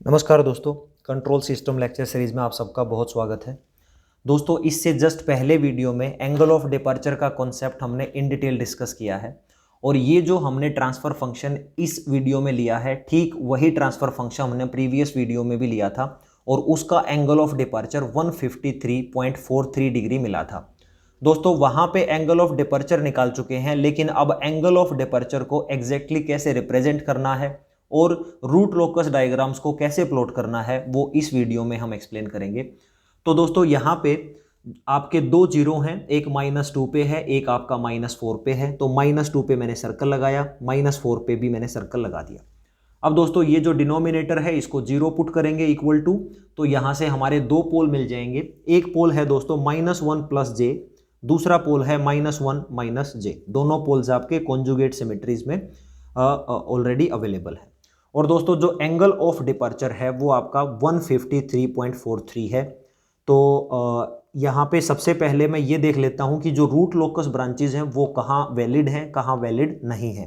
नमस्कार दोस्तों, control system lecture series में आप सबका बहुत स्वागत है। दोस्तों, इससे जस्ट पहले वीडियो में एंगल ऑफ डिपर्चर का कॉन्सेप्ट हमने इन डिटेल डिस्कस किया है और ये जो हमने ट्रांसफर फंक्शन इस वीडियो में लिया है, ठीक वही ट्रांसफर फंक्शन हमने प्रीवियस वीडियो में भी लिया था और उसका एंगल ऑफ डिपर्चर 153.43 डिग्री मिला था। दोस्तों, वहां पे एंगल ऑफ डिपर्चर निकाल चुके हैं, लेकिन अब एंगल ऑफ डिपर्चर को एग्जैक्टली कैसे रिप्रेजेंट करना है और रूट लोकस डायग्राम्स को कैसे प्लॉट करना है वो इस वीडियो में हम एक्सप्लेन करेंगे। तो दोस्तों, यहाँ पे आपके दो जीरो हैं, एक -2 पे है, एक आपका -4 पे है। तो -2 पे मैंने सर्कल लगाया, -4 पे भी मैंने सर्कल लगा दिया। अब दोस्तों, ये जो डिनोमिनेटर है इसको 0 पुट करेंगे इक्वल टू, तो यहां से हमारे दो पोल मिल जाएंगे। एक पोल है दोस्तों -1 + j, दूसरा पोल है -1 - j। दोनों पोल्स आपके कॉन्जुगेट सिमेट्रीज में ऑलरेडी अवेलेबल है। और दोस्तों, जो एंगल ऑफ डिपर्चर है वो आपका 153.43 है। तो यहाँ पे सबसे पहले मैं ये देख लेता हूँ कि जो रूट लोकस ब्रांचेज हैं वो कहाँ वैलिड हैं, कहाँ वैलिड नहीं है।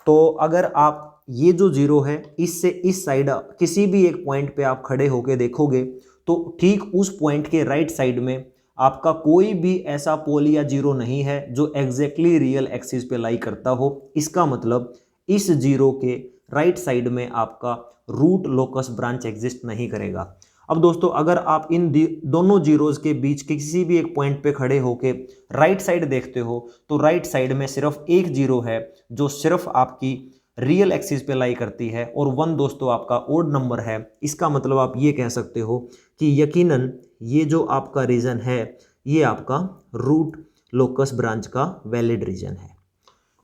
तो अगर आप ये जो जीरो है इससे इस साइड किसी भी एक पॉइंट पे आप खड़े होके देखोगे तो ठीक उस पॉइंट के राइट साइड में आपका कोई भी ऐसा पोल या जीरो नहीं है जो एग्जैक्टली रियल एक्सिस पे लाई करता हो। इसका मतलब इस जीरो के राइट साइड में आपका रूट लोकस ब्रांच एग्जिस्ट नहीं करेगा। अब दोस्तों, अगर आप इन दोनों जीरोज के बीच किसी भी एक पॉइंट पे खड़े होके राइट साइड देखते हो तो राइट साइड में सिर्फ एक जीरो है जो सिर्फ आपकी रियल एक्सिस पे लाई करती है और 1 दोस्तों आपका ओड नंबर है। इसका मतलब आप ये कह सकते हो कि यकीनन ये जो आपका रीजन है ये आपका रूट लोकस ब्रांच का वैलिड रीजन है।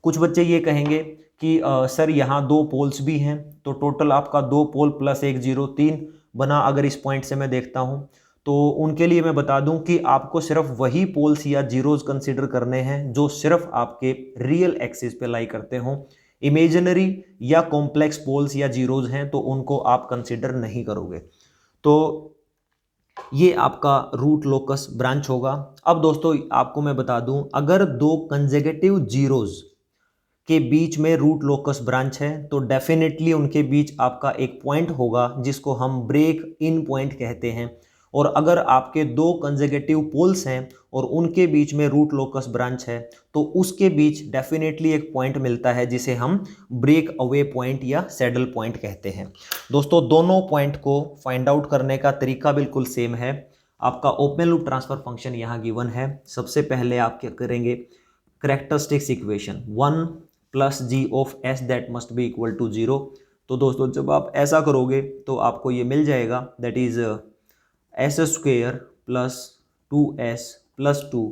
कुछ बच्चे ये कहेंगे कि सर यहाँ दो पोल्स भी हैं, तो टोटल आपका दो पोल प्लस एक जीरो 3 बना। अगर इस पॉइंट से मैं देखता हूँ तो उनके लिए मैं बता दूं कि आपको सिर्फ वही पोल्स या जीरोज कंसीडर करने हैं जो सिर्फ आपके रियल एक्सिस पे लाई करते हों। इमेजिनरी या कॉम्प्लेक्स पोल्स या जीरोज हैं तो उनको आप कंसीडर नहीं करोगे। तो ये आपका रूट लोकस ब्रांच होगा। अब दोस्तों, आपको मैं बता दूं, अगर दो कंसेक्यूटिव जीरोज के बीच में रूट लोकस ब्रांच है तो डेफिनेटली उनके बीच आपका एक पॉइंट होगा जिसको हम ब्रेक इन पॉइंट कहते हैं। और अगर आपके दो कंसेक्यूटिव पोल्स हैं और उनके बीच में रूट लोकस ब्रांच है तो उसके बीच डेफिनेटली एक पॉइंट मिलता है जिसे हम ब्रेक अवे पॉइंट या सैडल पॉइंट कहते हैं। दोस्तों, दोनों पॉइंट को फाइंड आउट करने का तरीका बिल्कुल सेम है। आपका ओपन लूप ट्रांसफर फंक्शन यहाँ गिवन है। सबसे पहले आप क्या करेंगे, characteristics equation 1 + g of s that must be equal to 0। तो दोस्तों, जब आप ऐसा करोगे तो आपको ये मिल जाएगा, that is s² + 2s + 2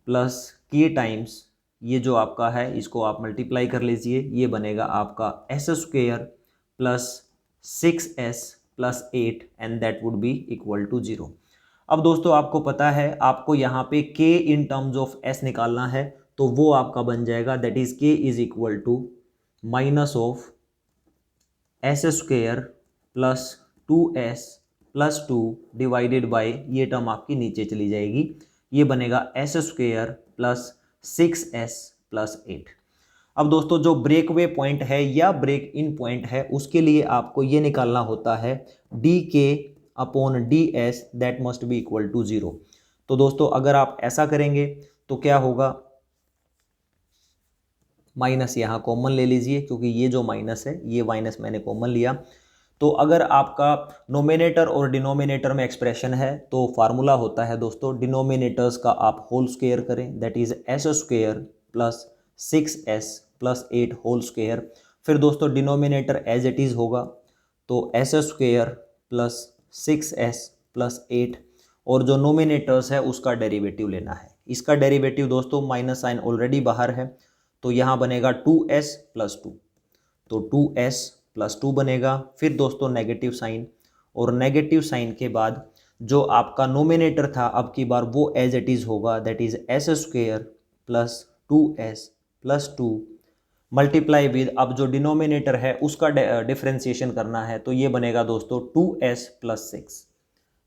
plus k times ये जो आपका है इसको आप मल्टीप्लाई कर लीजिए, ये बनेगा आपका s² + 6s + 8 and that would be equal to 0। अब दोस्तों, आपको पता है आपको यहाँ पे k in terms of s निकालना है, तो वो आपका बन जाएगा, that is k is equal to -s² + 2s + 2 divided by, ये टर्म आपकी नीचे चली जाएगी, ये बनेगा s² + 6s + 8। अब दोस्तों, जो ब्रेक वे पॉइंट है या ब्रेक इन पॉइंट है उसके लिए आपको ये निकालना होता है dk/ds that must be equal to 0। तो दोस्तों, अगर आप ऐसा करेंगे तो क्या होगा, माइनस यहाँ कॉमन ले लीजिए क्योंकि ये जो माइनस है ये माइनस मैंने कॉमन लिया। तो अगर आपका नोमिनेटर और डिनोमिनेटर में एक्सप्रेशन है तो फार्मूला होता है दोस्तों, डिनोमिनेटर्स का आप होल स्क्वायर करें, that is s² + 6s + 8 whole square. फिर दोस्तों, डिनोमिनेटर एज इट इज़ होगा, तो s² + 6s + 8 और जो नोमिनेटर्स है उसका डेरिवेटिव लेना है। इसका डेरिवेटिव दोस्तों, माइनस साइन ऑलरेडी बाहर है तो यहाँ बनेगा 2s + 2, तो 2s + 2 बनेगा। फिर दोस्तों नेगेटिव साइन, और नेगेटिव साइन के बाद जो आपका नोमिनेटर था अब की बार वो एज इट इज़ होगा, that is s² + 2s + 2 multiply with, अब जो डिनोमिनेटर है उसका डिफ्रेंसिएशन करना है तो ये बनेगा दोस्तों 2s + 6।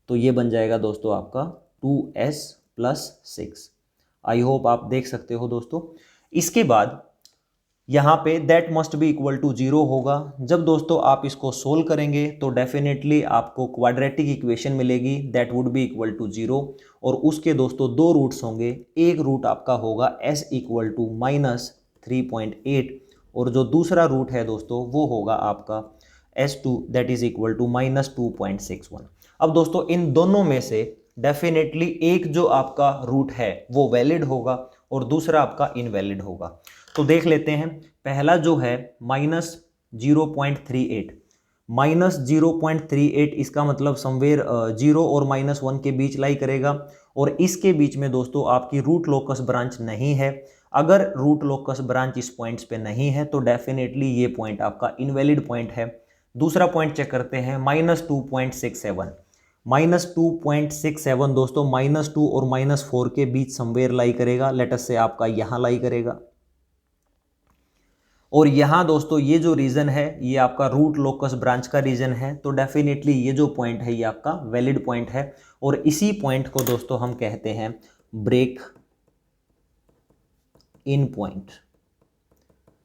तो ये बन जाएगा दोस्तों आपका 2s + 6। आई होप आप देख सकते हो दोस्तों। इसके बाद यहाँ पे that must be equal to 0 होगा। जब दोस्तों आप इसको सोल्व करेंगे तो डेफिनेटली आपको क्वाड्रेटिक इक्वेशन मिलेगी that would be equal to 0, और उसके दोस्तों दो रूट्स होंगे। एक रूट आपका होगा s इक्वल टू -3.8 और जो दूसरा रूट है दोस्तों वो होगा आपका s2 that is equal to -2.61। अब दोस्तों इन दोनों में से डेफिनेटली एक जो आपका रूट है वो वैलिड होगा और दूसरा आपका इनवैलिड होगा। तो देख लेते हैं। पहला जो है -0.38, -0.38 इसका मतलब समवेयर 0 और -1 के बीच लाई करेगा, और इसके बीच में दोस्तों आपकी रूट लोकस ब्रांच नहीं है। अगर रूट लोकस ब्रांच इस पॉइंट्स पे नहीं है तो डेफिनेटली ये पॉइंट आपका इनवैलिड पॉइंट है। दूसरा पॉइंट चेक करते हैं, -2.67, -2.67 दोस्तों -2 और -4 के बीच समवेयर लाई करेगा। लेट अस से आपका यहाँ लाई करेगा, और यहाँ दोस्तों ये जो रीजन है ये आपका रूट लोकस ब्रांच का रीजन है। तो डेफिनेटली ये जो पॉइंट है ये आपका वैलिड पॉइंट है, और इसी पॉइंट को दोस्तों हम कहते हैं ब्रेक इन पॉइंट।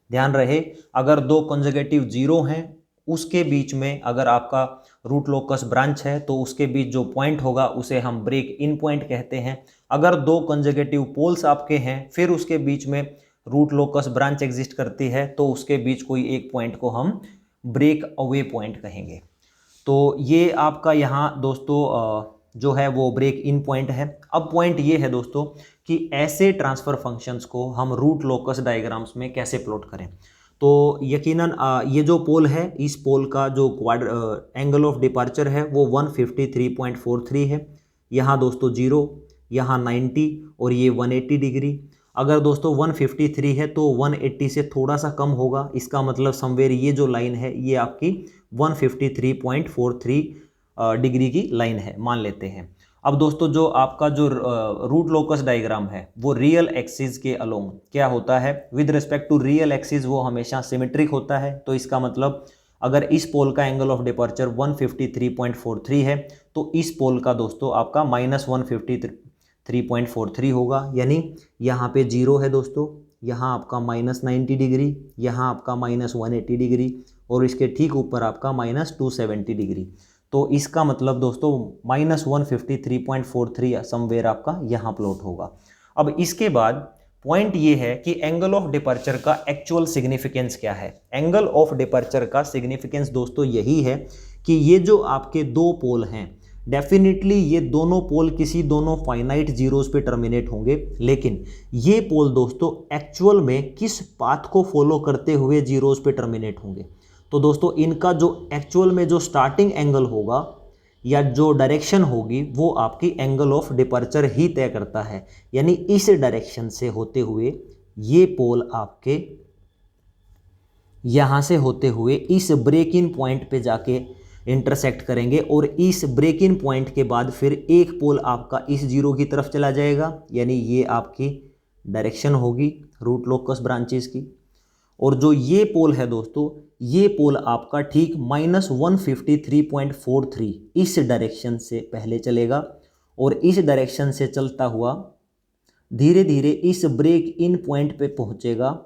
ध्यान रहे, अगर दो कंजर्वेटिव जीरो हैं उसके बीच में अगर आपका रूट लोकस ब्रांच है तो उसके बीच जो पॉइंट होगा उसे हम ब्रेक इन पॉइंट कहते हैं। अगर दो कंजर्वेटिव पोल्स आपके हैं फिर उसके बीच में रूट लोकस ब्रांच एग्जिस्ट करती है तो उसके बीच कोई एक पॉइंट को हम ब्रेक अवे पॉइंट कहेंगे। तो ये आपका यहाँ दोस्तों जो है वो ब्रेक इन पॉइंट है। अब पॉइंट ये है दोस्तों कि ऐसे ट्रांसफर फंक्शंस को हम रूट लोकस डायग्राम्स में कैसे प्लॉट करें। तो यकीनन ये जो पोल है इस पोल का जो एंगल ऑफ डिपार्चर है वो 153.43 है। यहाँ दोस्तों 0, यहाँ 90 और ये 180 डिग्री। अगर दोस्तों 153 है तो 180 से थोड़ा सा कम होगा, इसका मतलब समवेयर ये जो लाइन है ये आपकी 153.43 डिग्री की लाइन है मान लेते हैं। अब दोस्तों जो आपका जो रूट लोकस डायग्राम है वो रियल एक्सिस के अलोंग क्या होता है, with respect to real axis वो हमेशा सिमेट्रिक होता है। तो इसका मतलब अगर इस पोल का एंगल ऑफ डिपार्चर 153.43 है तो इस पोल का दोस्तों आपका -153.43 होगा, यानी यहाँ पे 0 है दोस्तों, यहाँ आपका -90 डिग्री, यहाँ आपका -180 डिग्री और इसके ठीक ऊपर आपका -270 डिग्री। तो इसका मतलब दोस्तों -153.43 समवेयर आपका यहाँ प्लॉट होगा। अब इसके बाद पॉइंट ये है कि एंगल ऑफ डिपार्चर का एक्चुअल सिग्निफिकेंस क्या है। एंगल ऑफ डिपार्चर का सिग्निफिकेंस दोस्तों यही है कि ये जो आपके दो पोल हैं डेफिनेटली ये दोनों पोल किसी दोनों फाइनाइट जीरोस पे टर्मिनेट होंगे, लेकिन ये पोल दोस्तों एक्चुअल में किस पाथ को फॉलो करते हुए जीरोस पे टर्मिनेट होंगे। तो दोस्तों इनका जो एक्चुअल में जो स्टार्टिंग एंगल होगा या जो डायरेक्शन होगी वो आपकी एंगल ऑफ डिपार्चर ही तय करता है, यानी इस डायरेक्शन से होते हुए ये पोल आपके यहाँ से होते हुए इस ब्रेक इन पॉइंट पे जाके इंटरसेक्ट करेंगे, और इस ब्रेक इन पॉइंट के बाद फिर एक पोल आपका इस जीरो की तरफ चला जाएगा, यानी ये आपकी डायरेक्शन होगी रूट लोकस ब्रांचेस की। और जो ये पोल है दोस्तों ये पोल आपका ठीक -153.43 इस डायरेक्शन से पहले चलेगा और इस डायरेक्शन से चलता हुआ धीरे धीरे इस ब्रेक इन पॉइंट पे पहुंचेगा,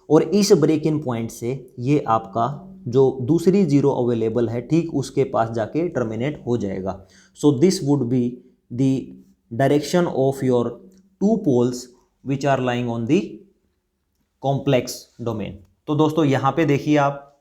और इस ब्रेक इन पॉइंट से ये आपका जो दूसरी जीरो अवेलेबल है ठीक उसके पास जाके टर्मिनेट हो जाएगा। So this would be the direction of your two poles which are lying on the complex domain. तो दोस्तों यहाँ पे देखिए आप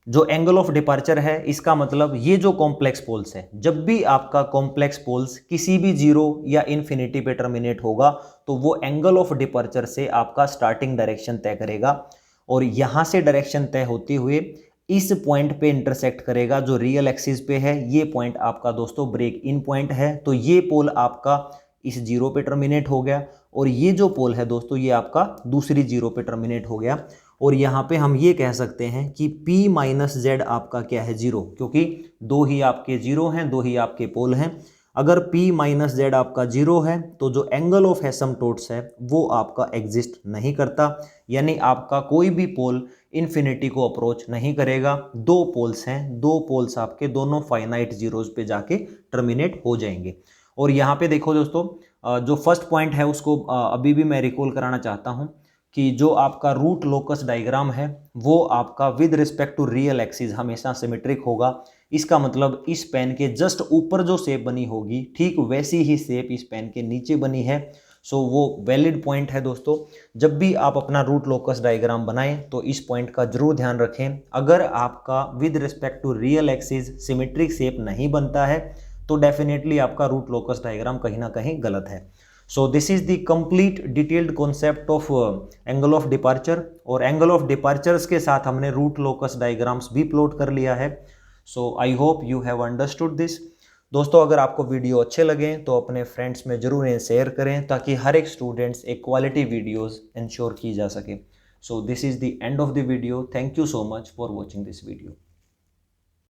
जो एंगल ऑफ डिपार्चर है इसका मतलब ये जो कॉम्प्लेक्स पोल्स है, जब भी आपका कॉम्प्लेक्स पोल्स किसी भी जीरो या इन्फिनिटी पे टर्मिनेट होगा तो वो एंगल ऑफ डिपार्चर से आपका स्टार्टिंग डायरेक्शन तय करेगा, और यहाँ से डायरेक्शन तय होते हुए इस पॉइंट पे इंटरसेक्ट करेगा जो रियल एक्सिस पे है। ये पॉइंट आपका दोस्तों ब्रेक इन पॉइंट है। तो ये पोल आपका इस जीरो पे टर्मिनेट हो गया, और ये जो पोल है दोस्तों ये आपका दूसरी जीरो पे टर्मिनेट हो गया। और यहाँ पे हम ये कह सकते हैं कि P माइनस जेड आपका क्या है, जीरो, क्योंकि दो ही आपके जीरो हैं, दो ही आपके पोल हैं। अगर P माइनस जेड आपका जीरो है तो जो एंगल ऑफ एसिम्पटोट्स है वो आपका एग्जिस्ट नहीं करता, यानी आपका कोई भी पोल इन्फिनिटी को अप्रोच नहीं करेगा। दो पोल्स हैं, दो पोल्स आपके दोनों फाइनाइट जीरोज पे जाके टर्मिनेट हो जाएंगे। और यहाँ पे देखो दोस्तों जो फर्स्ट पॉइंट है उसको अभी भी मैं रिकॉल कराना चाहता हूँ कि जो आपका रूट लोकस डायग्राम है वो आपका with respect to real axis हमेशा सिमेट्रिक होगा। इसका मतलब इस पेन के जस्ट ऊपर जो शेप बनी होगी ठीक वैसी ही शेप इस पेन के नीचे बनी है। सो वो वैलिड पॉइंट है दोस्तों। जब भी आप अपना रूट लोकस डायग्राम बनाएं तो इस पॉइंट का जरूर ध्यान रखें। अगर आपका with respect to real axis symmetric shape नहीं बनता है तो डेफिनेटली आपका रूट लोकस डायग्राम कहीं ना कहीं गलत है। So this is the complete detailed concept of angle of departure, और एंगल ऑफ डिपार्चर्स के साथ हमने रूट लोकस डायग्राम्स भी प्लॉट कर लिया है। So I hope you have understood this. दोस्तों अगर आपको वीडियो अच्छे लगें तो अपने फ्रेंड्स में जरूर इन्हें शेयर करें ताकि हर एक स्टूडेंट्स एक क्वालिटी वीडियोस इंश्योर की जा सके। सो this is the end of the video. Thank you so much for watching this video.